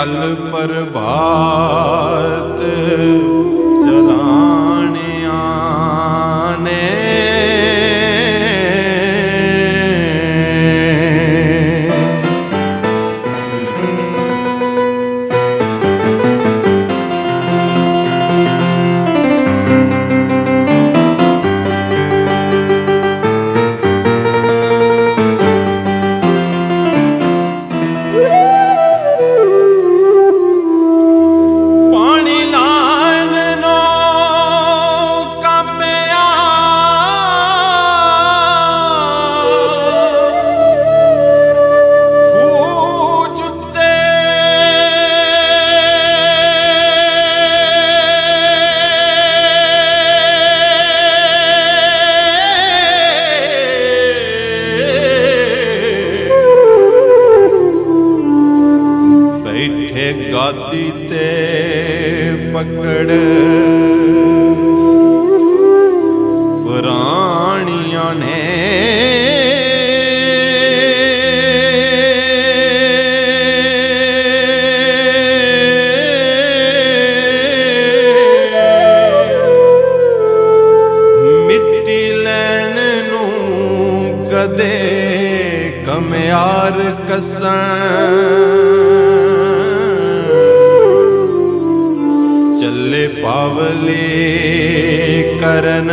कल प्रभात चराणिया ने गादी ते पकड़ पुराणिया ने मिट्टी लैन नू कदे कम्यार कसन चले पावले करन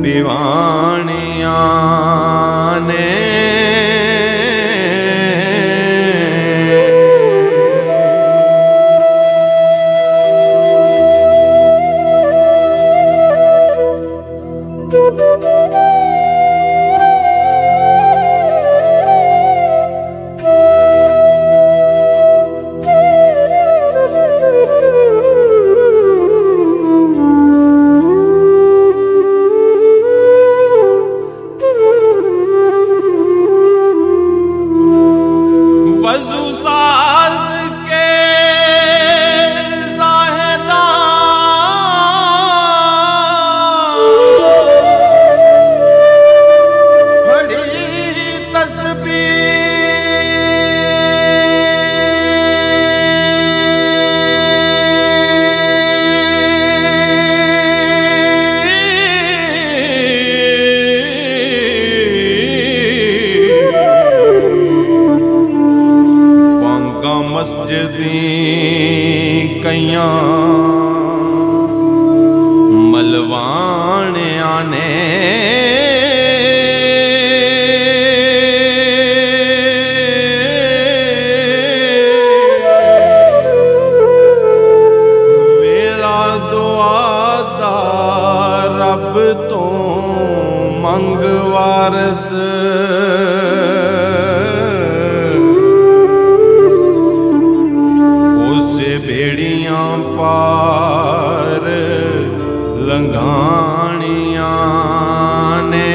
पिवाणिया ने कइयां मलवाणिया ने वेला दुआ दा रब तो मंग वारस बेड़ियां पार लंघाणिया ने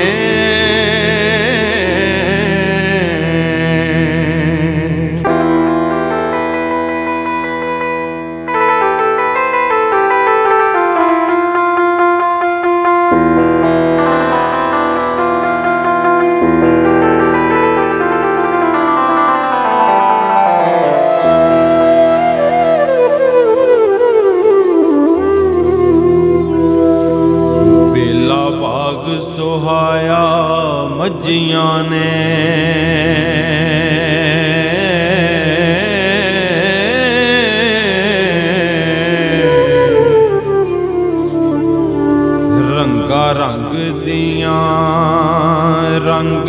सुहाया मज्जियां ने रंगा रंग दियां रंग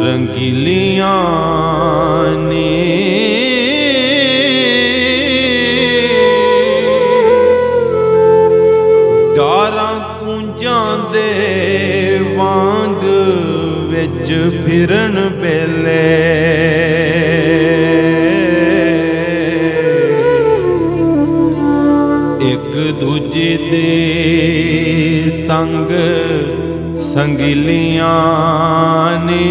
रंगीलियां ने दे वांग विच फिरन बेले एक दूजे दे संग संगिलियां ने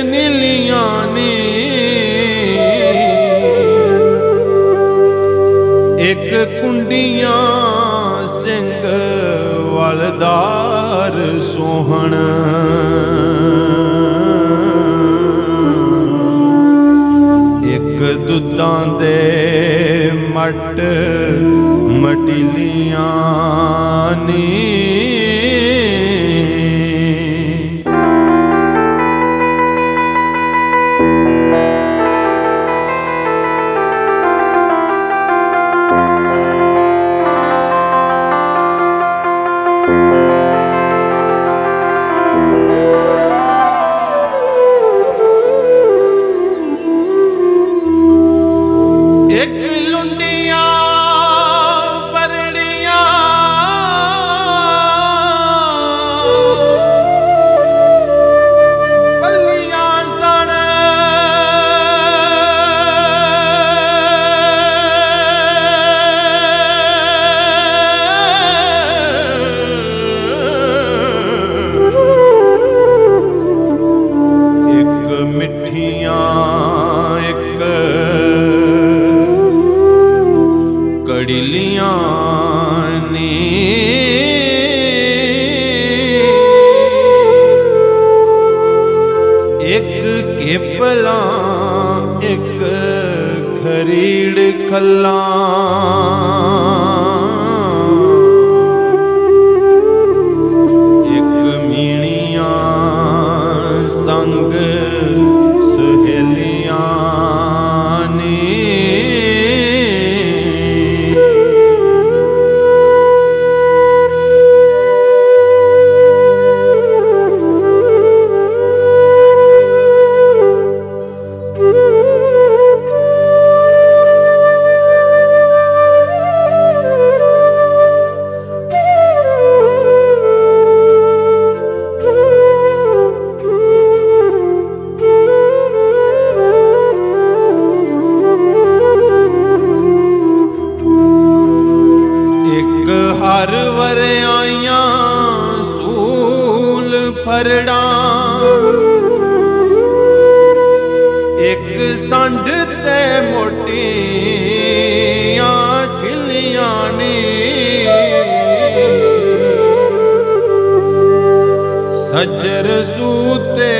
नीलियां नी एक कुंडियां सिंह वलदार सोहण एक दुधां दे मट मटिलियां नी एक खरीड़ खल्ला एक मीणियां संग सहेलियां नी हर वरियाइयां सूल फरड़ा एक संड ते मोटियां ढिलियां नी सज्जर सूते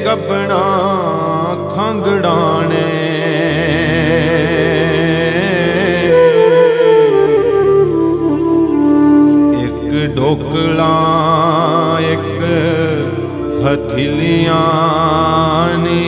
गबना खंगड़ाने ढोकला एक हथिलियां नी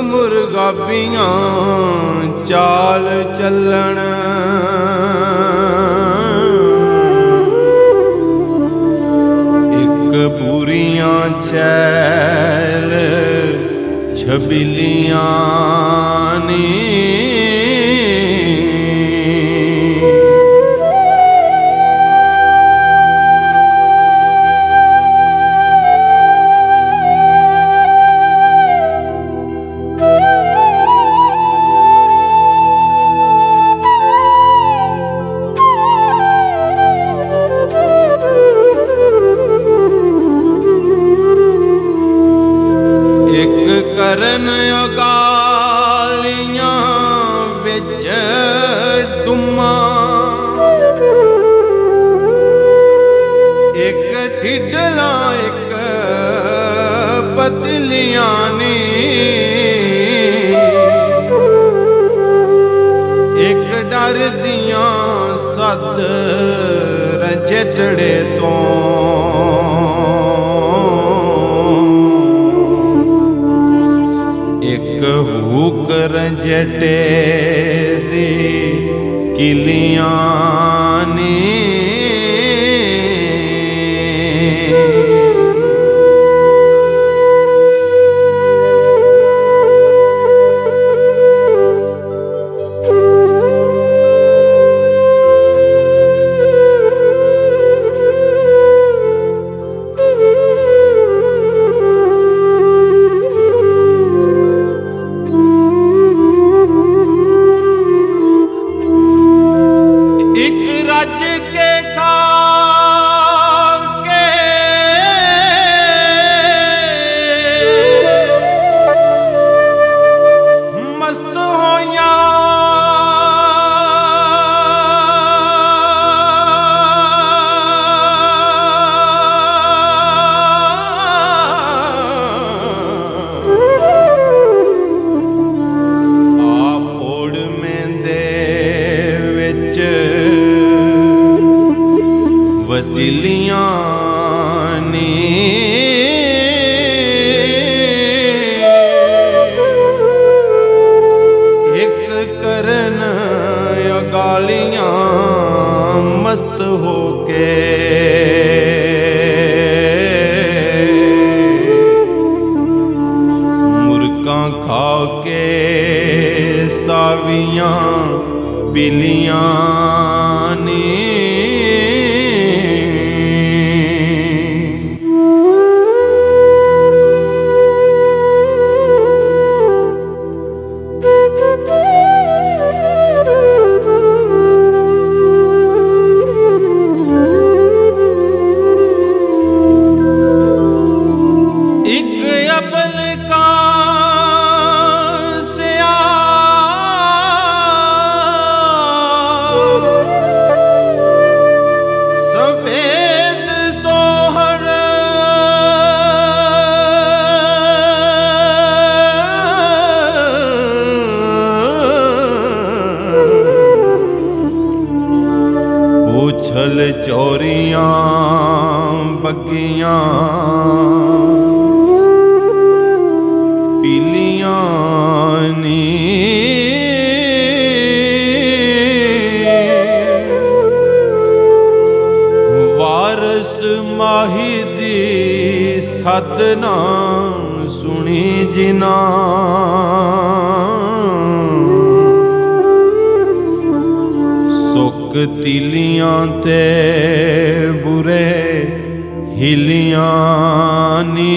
मुर्गाबियां चाल चलन एक बुरियां छैल छबिलियां नी करन अगालियां विच डुमा बदलियां ने एक डर दियां सद रंजटड़े तो एक हुक रंजटे दी किलियां ने वसीलियां ने एक करन गालियां मस्त होके मुर्गा खा के सावियां पिलियां ने पूछल चोरियां बगियां पीलियां नी वारस माही दी सदना सुनी जिना सुक तिलियां ते बुरे हिलियां नी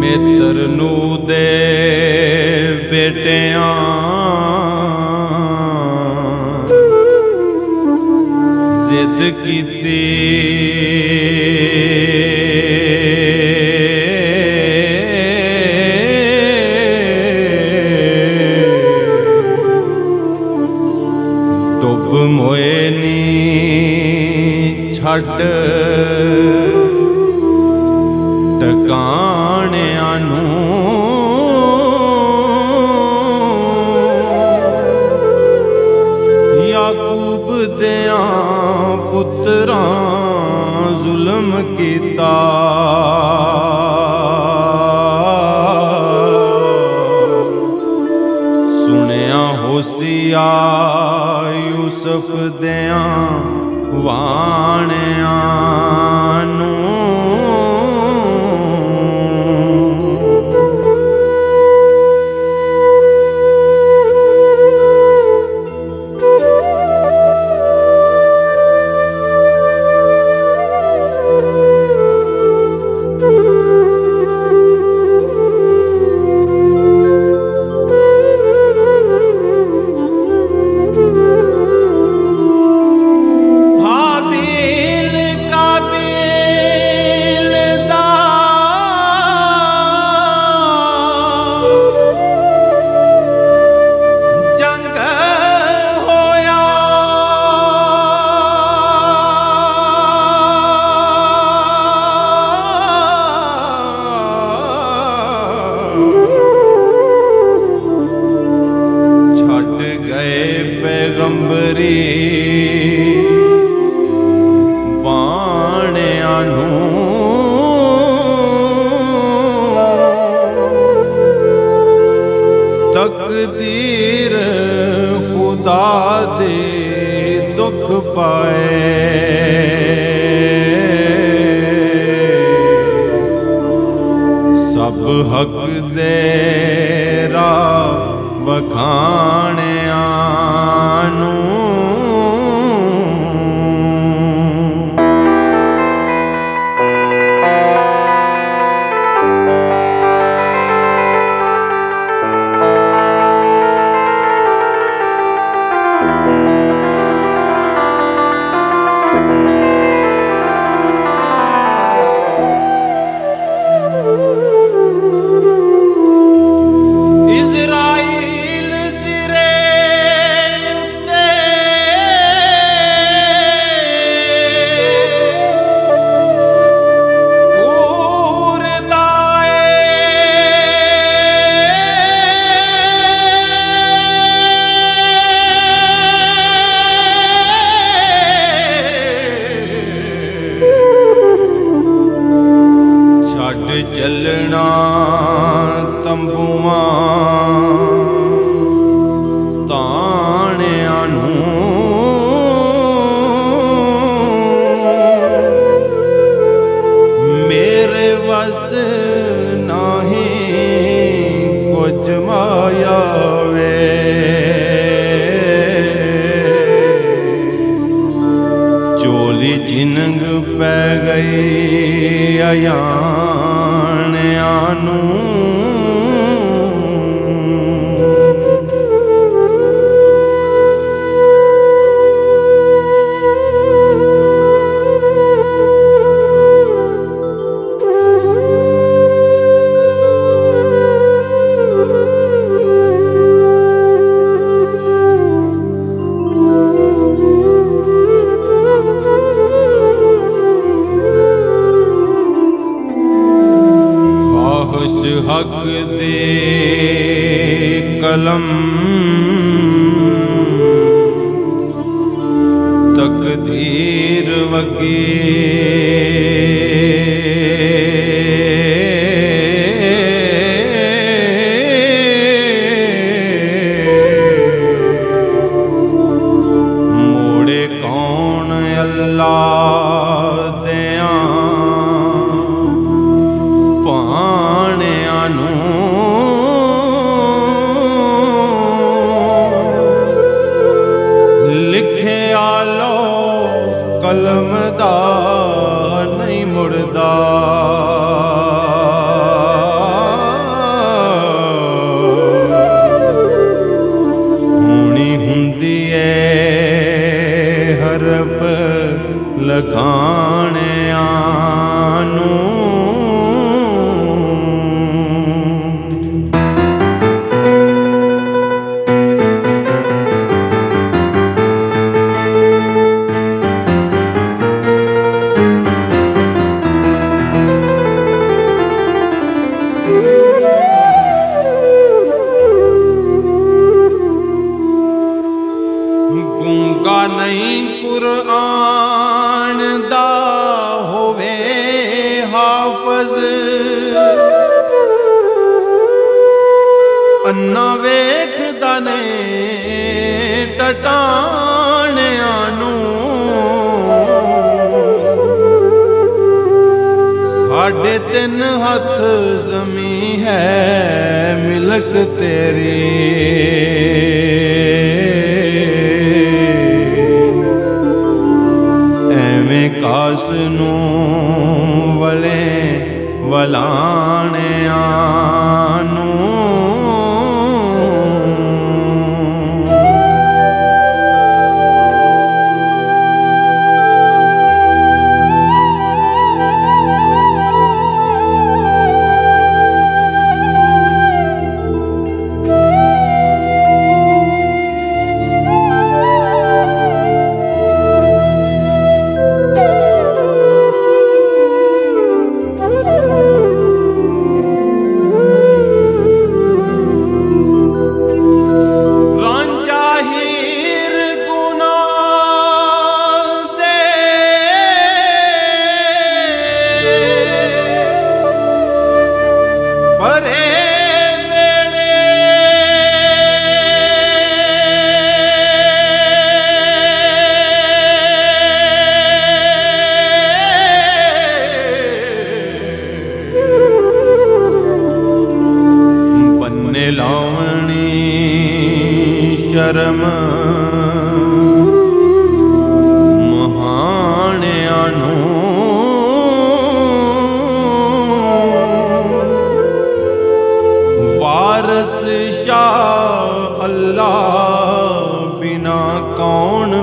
मित्रनू दे बेटियां जिद कीती डुब मोए नी छड़ टकाणियां नूं याकूब दियां पुत्रां जुल्म कीता सुनिया होसिया यूसुफ दियां वाणियां नूं ਬਾਣਿਆਂ ਨੂੰ ਤਕਦੀਰ ਖੁਦਾ ਦੇ ਦੁੱਖ ਪਾਏ ਸਭ ਹੱਕ ਦੇ ਰਾਹ ਵਖਾਣਿਆਂ ਨੂੰ ਚੱਲਣਾ ਤੰਬੂਆਂ ਤਾਣਿਆਂ ਨੂੰ ਮੇਰੇ ਵਸ ਨਾਹੀਂ ਕੁਝ ਮਾਇਆ ਵੇ ਚੋਲੀ ਜਿਨੰਗ ਪੈ ਗਈ ਆਇਆਣਿਆਂ ਨੂੰ हक दे कलम तकदीर वगी मोड़े कौन अल्लाह दिया पाणियां लिखे आलो कलम दा नहीं मुड़दा होनी हुंदी है हरफ लखाणियां नूं गूंगा नहीं कुरान दा होवे हाफज अन्ना वेखदा ने टटाणियां नूं साढ़े तीन हथ जमी है मिलक तेरी कास नूं वले वलाणियां नूं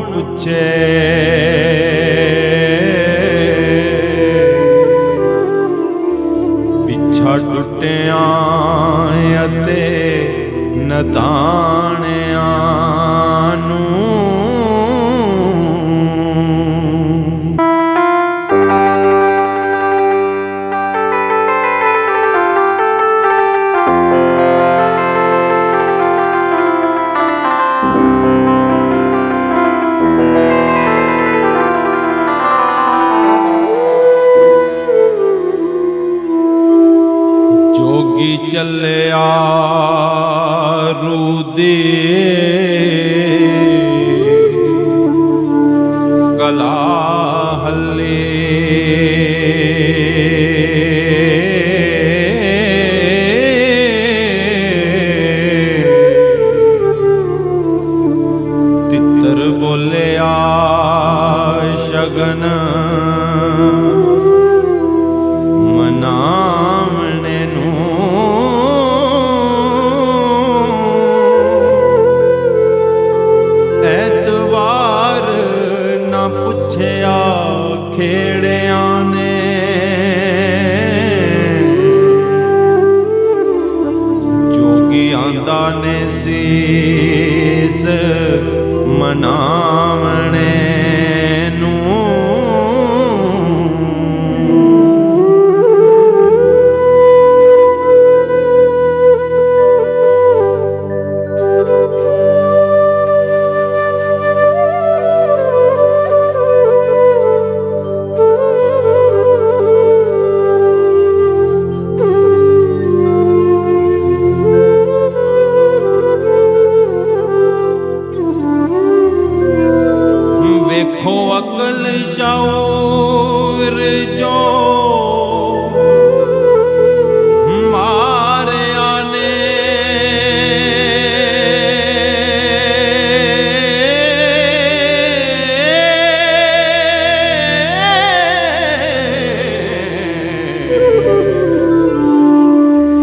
ਪੁੱਛੇ। ਪਿੱਛਾ ਟੁੱਟਿਆਂ ਅਤੇ ਨਤਾਣਿਆਂ ਨੂੰ ਜੋਗੀ ਚੱਲਿਆ ਰੂਦੀ ਕਲਾ ਹੱਲੇ। ਤਿੱਤਰ ਬੋਲਿਆ ਸ਼ਗਨ ਮਨਾਵਣੇ ਨੂੰ। ਐਤਵਾਰ ਨਾ ਪੁੱਛਿਆ ਖੇੜਿਆਂ ਨੇ। ਜੋਗੀ ਆਂਦਾ ਨੇ ਸੀਸ ਮਨਾਵਣੇ ਨੂੰ। ਵੇਖੋ ਅਕਲ ਸ਼ਊਰ ਜੋ ਮਾਰਿਆ ਨੇ।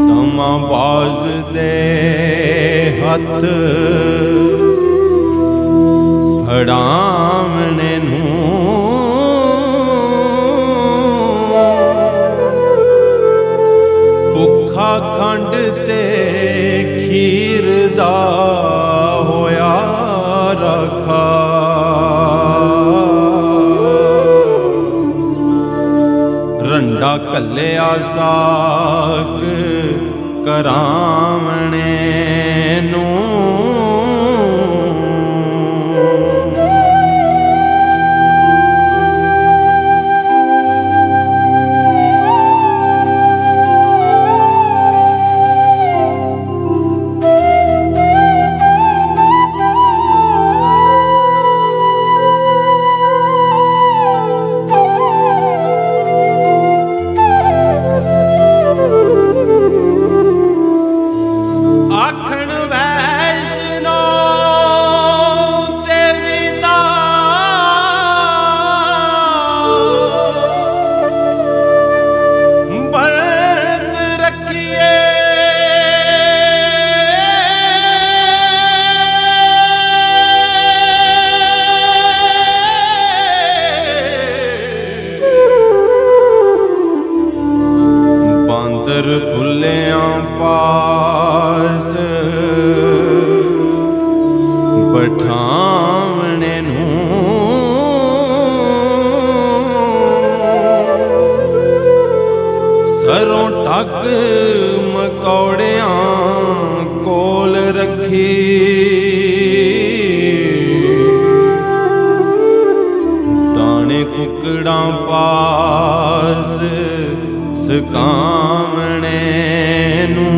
ਤਮਾਬਾਜ਼ ਦੇ ਹੱਥ ਫੜਾਵਣੇ ਨੂੰ। ਭੁੱਖਾ ਖੰਡ ਤੇ ਖੀਰ ਦਾ ਹੋਇਆ ਰਾਖਾ। ਰੰਡਾ ਘੱਲਿਆ ਸਾਕ ਕਰਾਵਣੇ ਨੂੰ। ਆਖਣ ਵੈਸ਼ਨੋ ਦੇਵੀ ਦਾ ਵਰਤ ਰੱਖੀਏ। ਬਾਂਦਰ ਭੁੱਲਿਆਂ ਪਾਸ ਬਠਾਵਣੇ ਨੂੰ। ਸਰੋਂ ਢੱਕ ਮਕੌੜਿਆਂ ਕੋਲ ਰੱਖੀ। ਦਾਣੇ ਕੁਕੜਾਂ ਪਾਸ ਸਕਾਵਣੇ ਨੂੰ।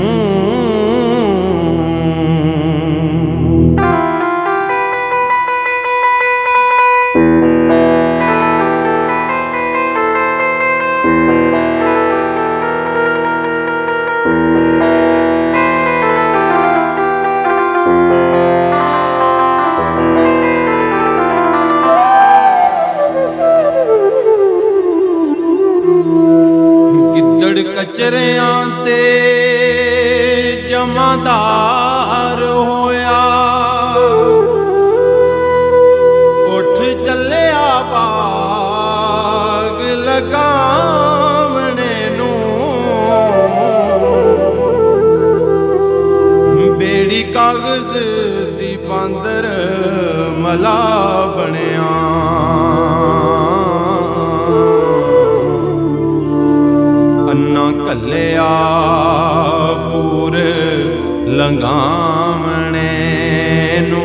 ਕਚਰਿਆਂ ਤੇ ਜਮਾਦਾਰ ਹੋਇਆ। ਚੱਲਿਆ ਬਾਗ ਲਗਾਵਣੇ ਨੂੰ ਬੇੜੀ ਕਾਗਜ਼ ਦੀ ਬਾਂਦਰ ਮਲਾ ਬਣਿਆ ਅੰਨਾ ਘੱਲਿਆ ਪੂਰ ਲੰਘਾਵਣੇ ਨੂੰ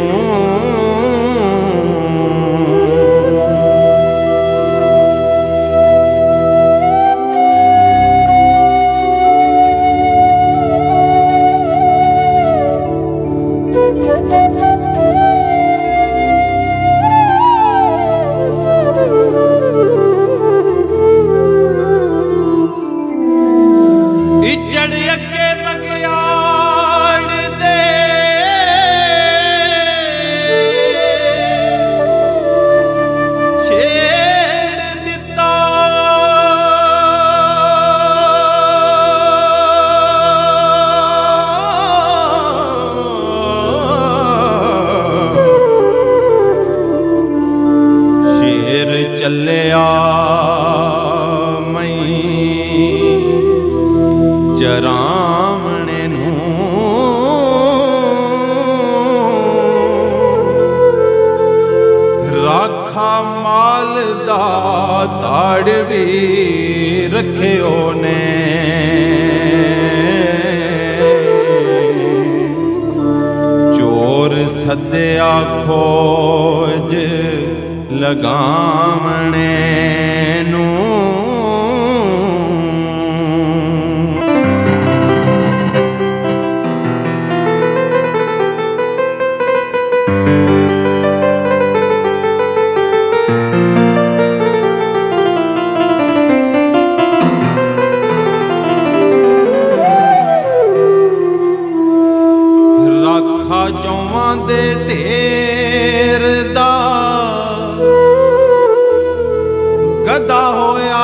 ਇੱਜੜ ਅੱਗੇ ਬਗਿਆੜ ਦੇ ਛੇੜ ਦਿੱਤਾ ਸ਼ੇਰ ਚੱਲਿਆ ਚਰਾਵਣੇ ਨੂੰ ਰਾਖਾ ਮਾਲ ਦਾ ਤਾੜ ਵੀ ਰੱਖਿਓ ਨੇ ਚੋਰ ਸੱਦਿਆ ਖੋਜ ਲਗਾਵਣੇ ਨੂੰ ਰਾਖਾ ਜੌਵਾਂ ਦੇ ਢੇਰ ਦਾ ਗਦਾ ਹੋਇਆ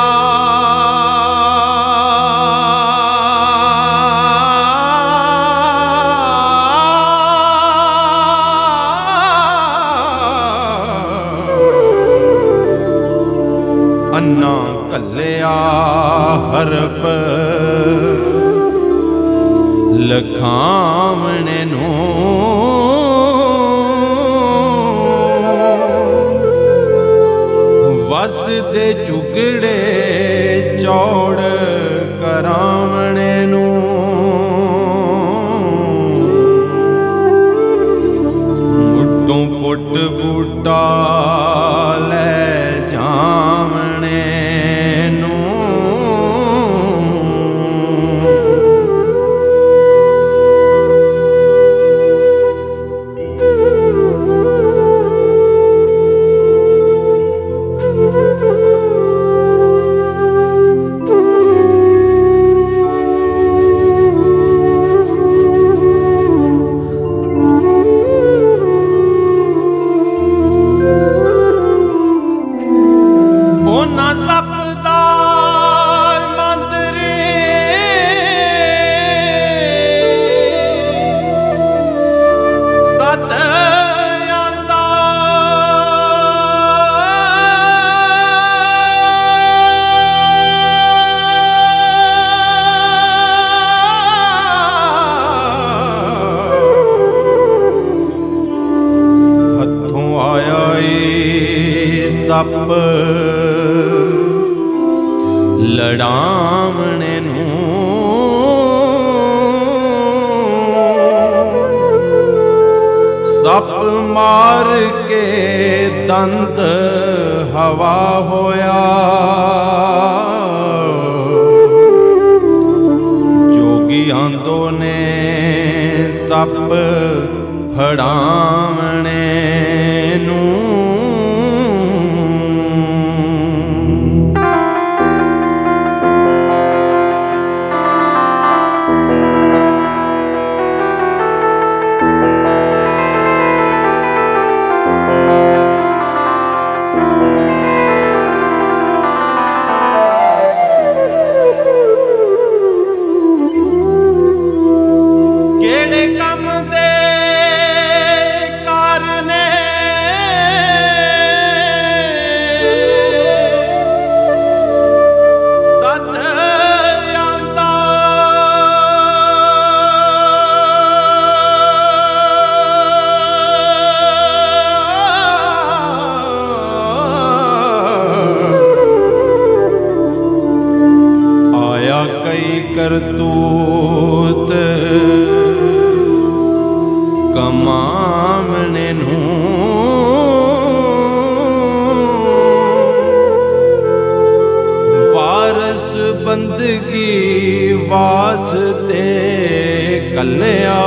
ਅੰਨਾ ਘੱਲਿਆ ਹਰਫ ਲਖਾਵਣੇ ਨੂੰ ਵਸ ਦੇ ਚੁਗੜੇ ਚੌੜ ਕਰਾਵਣੇ ਨੂੰ ਮੁੱਢੋਂ ਪੁੱਟ ਬੂਟਾ ਲੈ ਜਾਵਣੇ ਨੂੰ ਉਹਨਾਂ ਜਪਦਾ ਮੰਦਰੇ ਸਤ ਆਂਦਾ ਹੱਥੋਂ ਆਇਆ ਏ ਸੱਪ ਲੜਾਵਣੇ ਨੂੰ ਸੱਪ ਮਾਰ ਕੇ ਦੰਦ ਹਵਾ ਹੋਇਆ ਜੋਗੀਆਂ ਦੋਨੇ ਸੱਪ ਫੜਾਵਣੇ ਨੂੰ ਕਿਹੜੇ ਕੰਮ ਦੇ ਕਾਰਨੇ बंदगी वास्ते कल्या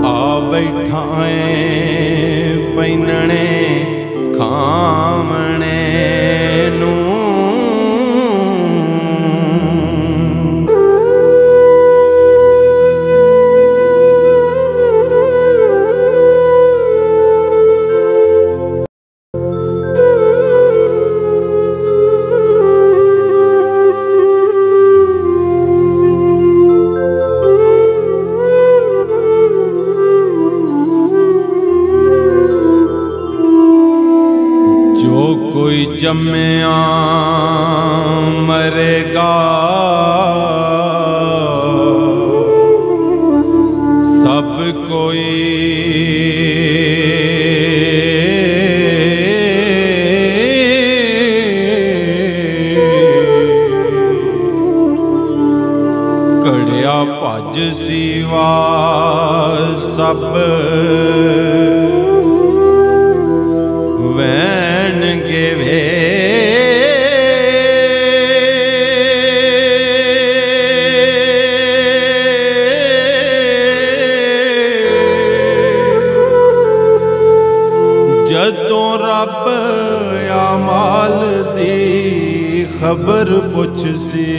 आ बैठाए पैनने खामने नू कोई जम्मया मरेगा सब कोई कड़िया भज सीवा सब वैन गे जदों रब अमाल दी खबर पुछसी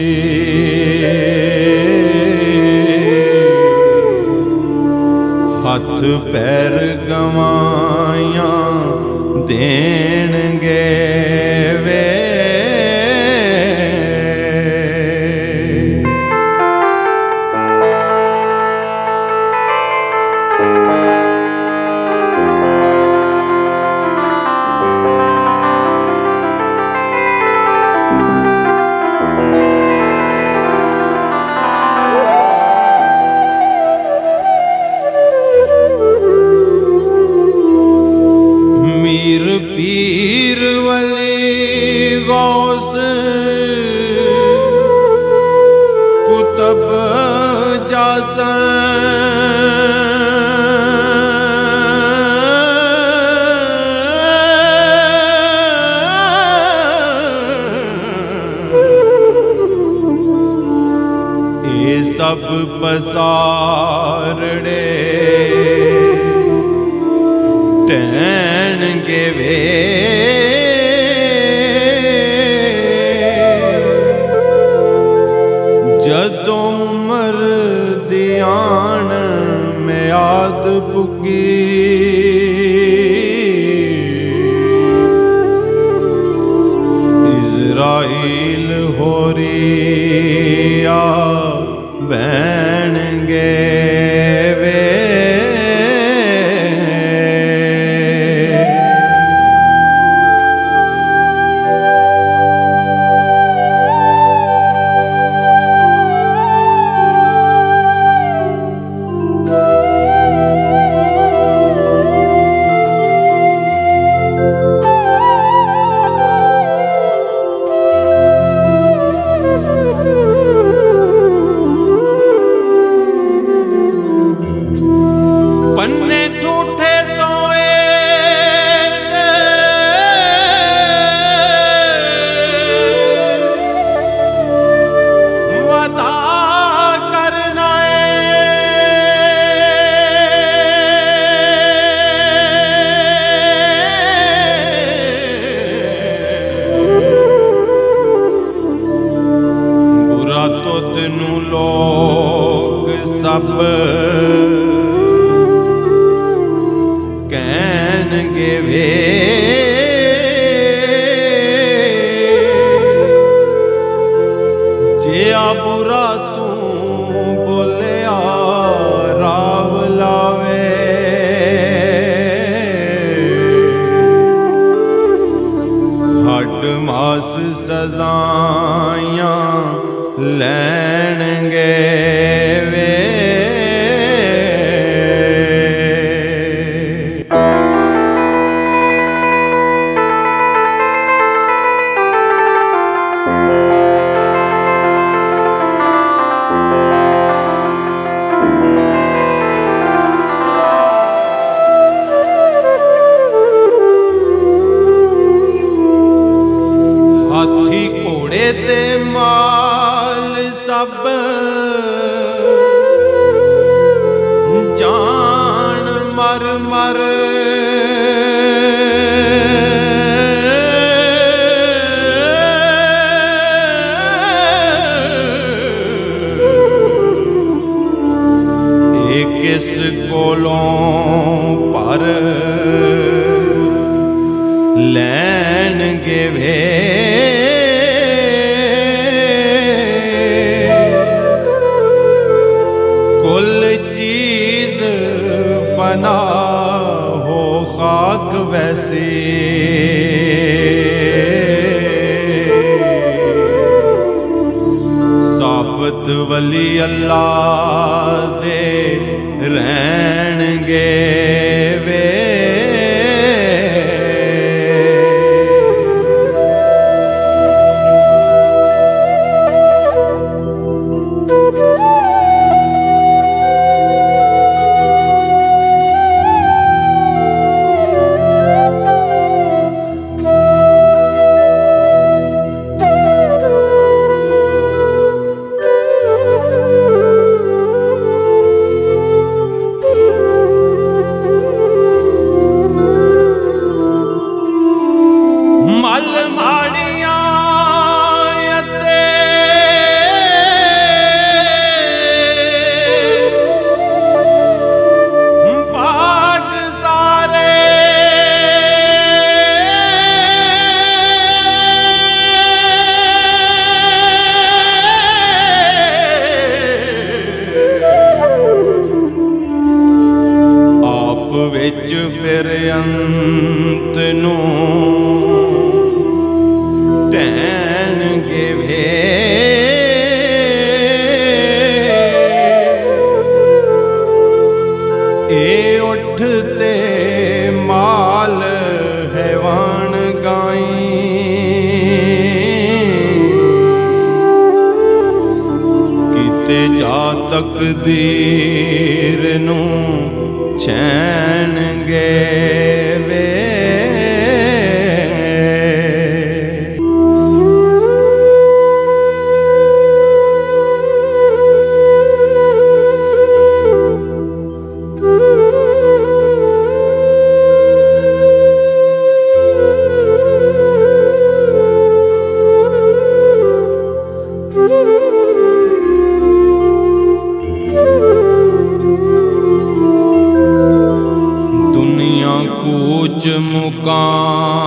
हथ पैर गवाया देणगे वे मीर पीर वली गौस कुतब जासन ये सब पसारड़े टैन गे वे जदों उमर दियान म्याद पुगी इज़राइल होरिया बैन गे पन्ने ठूठे तोए वदा करना बुरा तो तेनू लोग सब कहनगे वे जे बुरा तू बोलिया राव लावे हड मास सजायां लैणगे वे मर किस कोलों पर लैनगे वे कुल चीज फना हो खाक वैसी साबत वली अल्लाह दे रहणगे वे फिर अंत नू टहनगे वे ए उठते माल हैवान गाई किते जा तकदीर नू छैनगे वे कूच मुकाम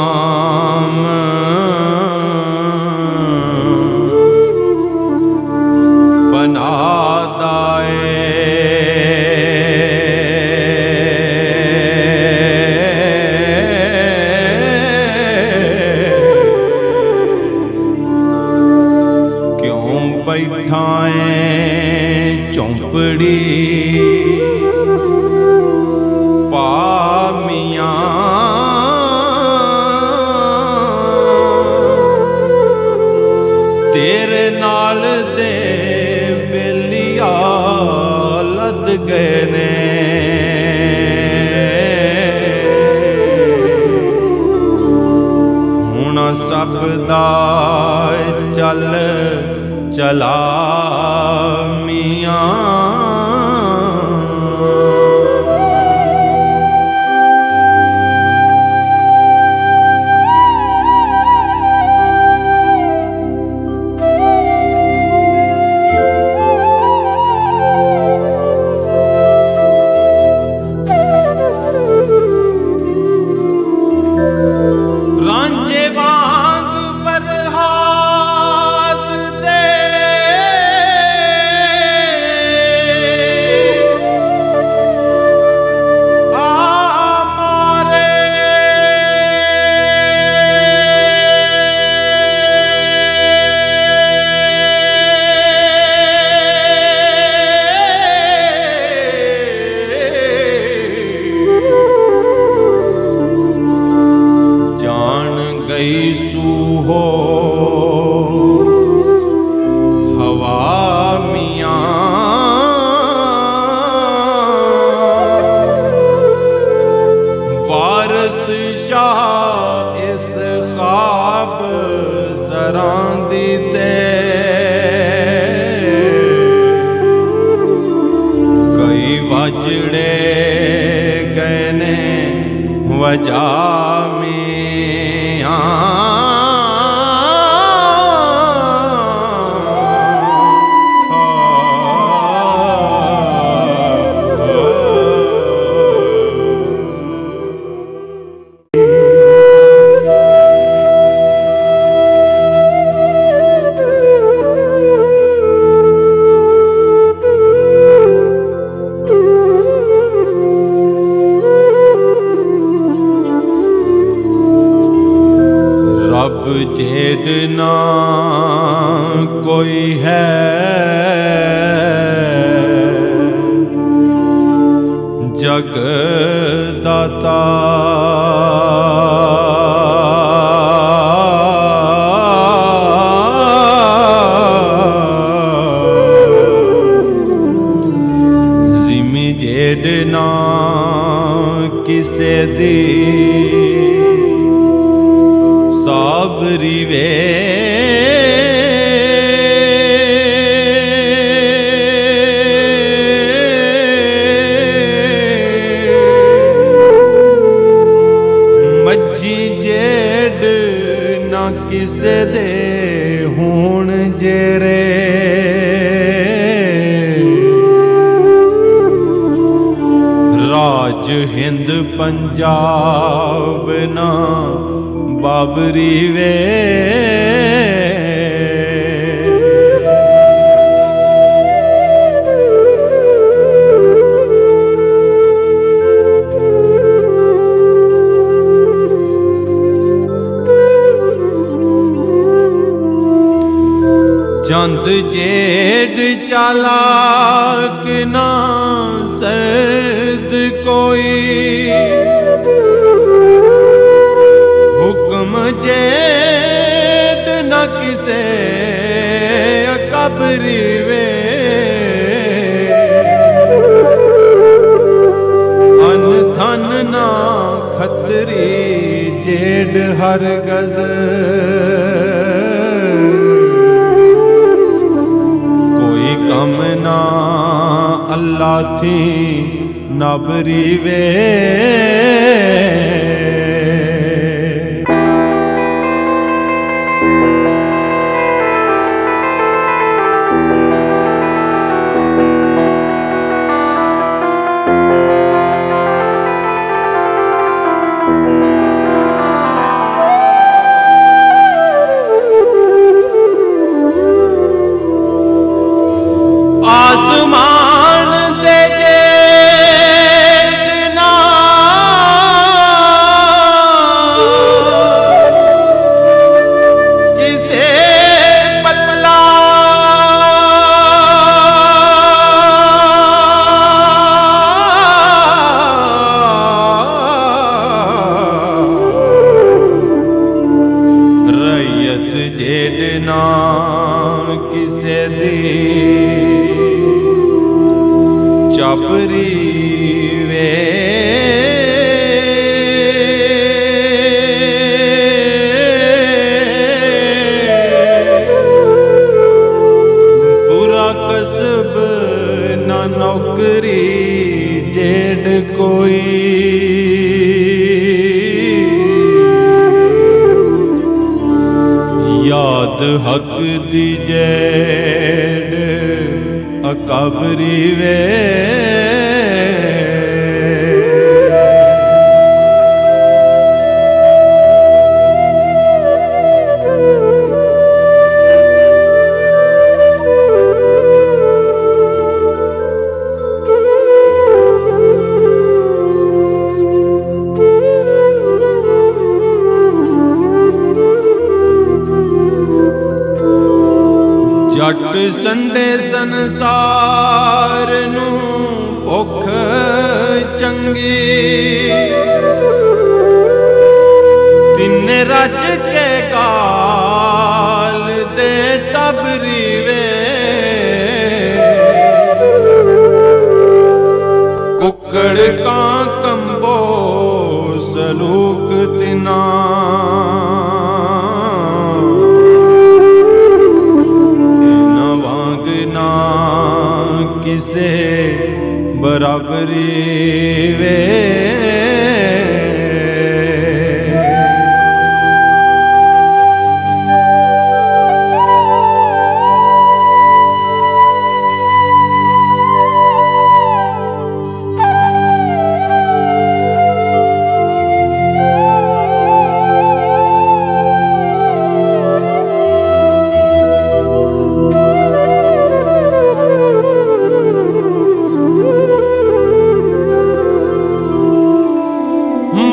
फनादाए क्यों बैठाए चौंपड़ी पामियां तेरे नाल दे बेलिया लद गए ने हुण सब दा चल चला मियां हो हवा मियां वारस शाह इस ख्वाब सरांदी ते कई वाजड़े गए ने वजा मियां जेड ना कोई है जग दाता जिमी जेड ना किसे दी साबरी वे मज्जी जेड ना किसे दे हूण जेरे राज हिंद पंजाब ना बाबरी वे चंद जेड चालाक ना सर्द कोई हुक्म जेड न किसे अकबरी वे अन धन ना खतरी जेड हर गज कोई कम ना अल्लाह थी नबरी वे आसमान दे जेना किसे पल्ला रैयत जेडना किसे दी चापरी वे बुरा कसब ना नौकरी जेड कोई याद हक the Z Akbari way Jatt Sunday संसार नू भुख चंगी दिन रज के काल दे टबरी वे कुकड़ का कंबो सलूक तिना किसे बराबरी वे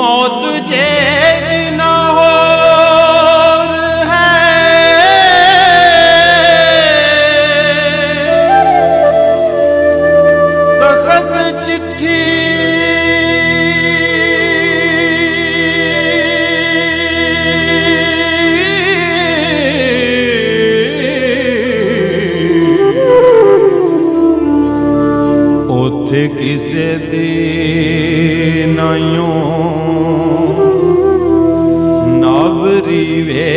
मौत जेद न होर है, सखत चिट्ठी ओथे किसे दी नाइयों नावरी वे,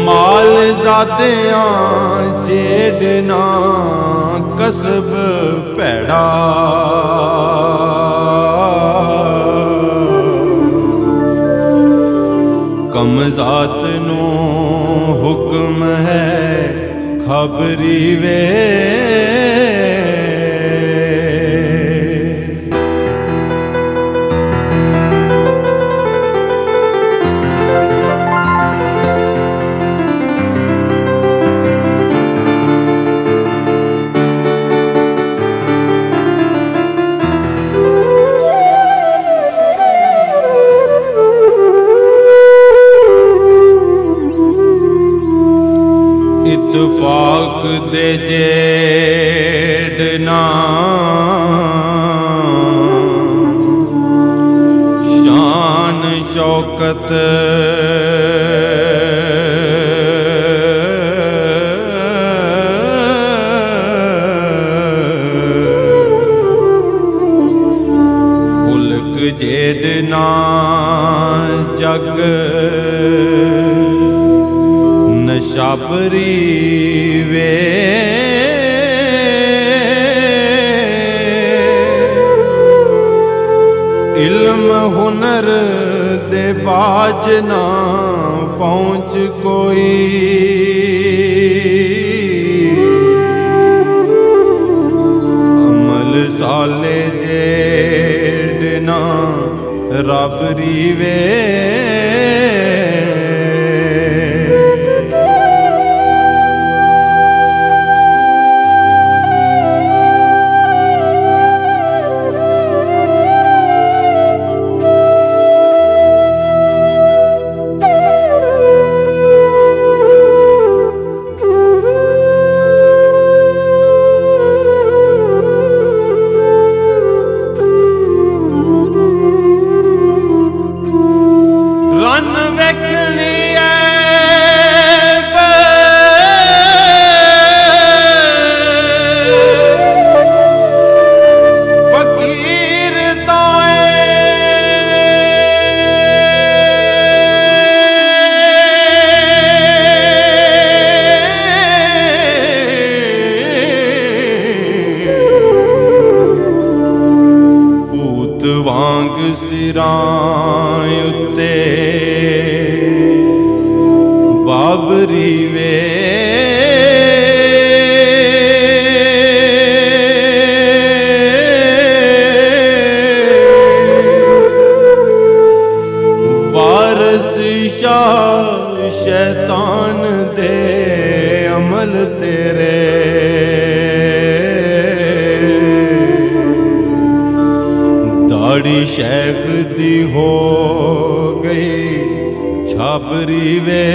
माल ज़ादियां जेड़ना कसब भैड़ा, कमज़ात नू हुक्म है खबरी वे। इत्फाक दे जेड़ना शान शौकत खुल्क जेड़ना जग नशाबरी वे, इल्म हुनर दे बाज ना पहुँच कोई, अमल साले जेड़ना रबरी वे। रन वेखनी फकीर ताए, भूत वांग सिरां उत्ते बाबरी वे, वारस शाह शैतान दे अमल तेरे, दाढ़ी शेख दी हो गई छाबरी वे।